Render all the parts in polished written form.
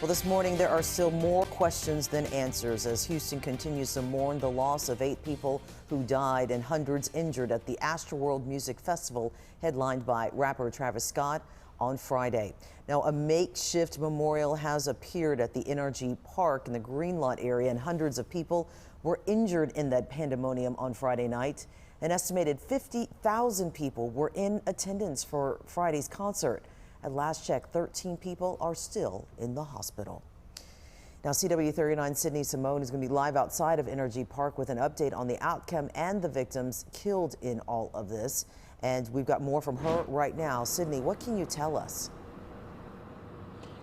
Well, this morning there are still more questions than answers as Houston continues to mourn the loss of 8 people who died and hundreds injured at the Astroworld Music Festival headlined by rapper Travis Scott on Friday. Now, a makeshift memorial has appeared at the NRG Park in the Greenlawn area, and hundreds of people were injured in that pandemonium on Friday night. An estimated 50,000 people were in attendance for Friday's concert. At last check, 13 people are still in the hospital. Now, CW39 Sydney Simone is going to be live outside of NRG Park with an update on the outcome and the victims killed in all of this. And we've got more from her right now. Sydney, what can you tell us?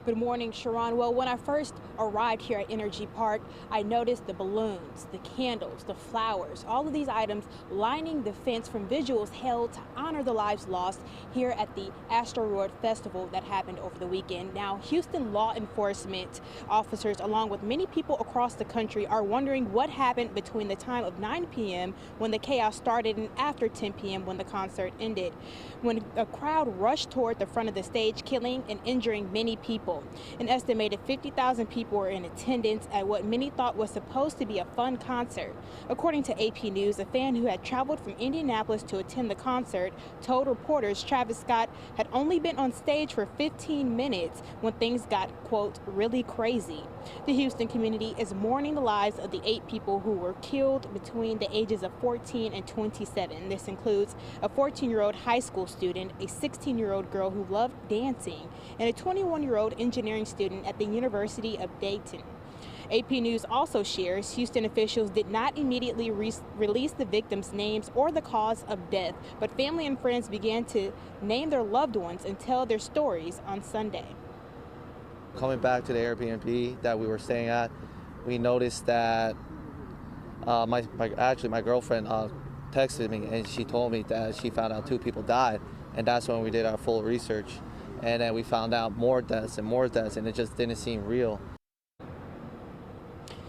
Good morning, Sharon. Well, when I first arrived here at NRG Park, I noticed the balloons, the candles, the flowers, all of these items lining the fence from visuals held to honor the lives lost here at the Astroworld Festival that happened over the weekend. Now, Houston law enforcement officers, along with many people across the country, are wondering what happened between the time of 9 p.m. when the chaos started and after 10 p.m. when the concert ended, when a crowd rushed toward the front of the stage, killing and injuring many people. An estimated 50,000 people were in attendance at what many thought was supposed to be a fun concert. According to AP News, a fan who had traveled from Indianapolis to attend the concert told reporters Travis Scott had only been on stage for 15 minutes when things got, quote, really crazy. The Houston community is mourning the lives of the 8 people who were killed between the ages of 14 and 27. This includes a 14-year-old high school student, a 16-year-old girl who loved dancing, and a 21-year-old engineering student at the University of Dayton. AP News also shares Houston officials did not immediately release the victims' names or the cause of death, but family and friends began to name their loved ones and tell their stories on Sunday. Coming back to the Airbnb that we were staying at, we noticed that my girlfriend texted me and she told me that she found out 2 people died, and that's when we did our full research. And then we found out more deaths, and it just didn't seem real.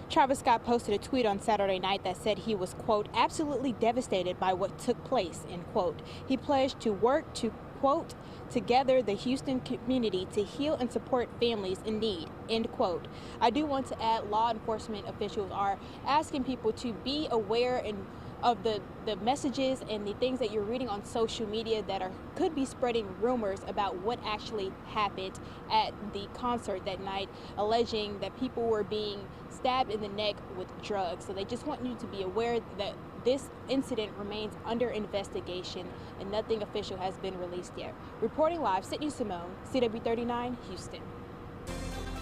Travis Scott posted a tweet on Saturday night that said he was, quote, absolutely devastated by what took place, end quote. He pledged to work to, quote, together the Houston community to heal and support families in need, end quote. I do want to add, law enforcement officials are asking people to be aware of the messages and the things that you're reading on social media that could be spreading rumors about what actually happened at the concert that night, alleging that people were being stabbed in the neck with drugs. So they just want you to be aware that this incident remains under investigation and nothing official has been released yet. Reporting live, Sydney Simone, CW39, Houston.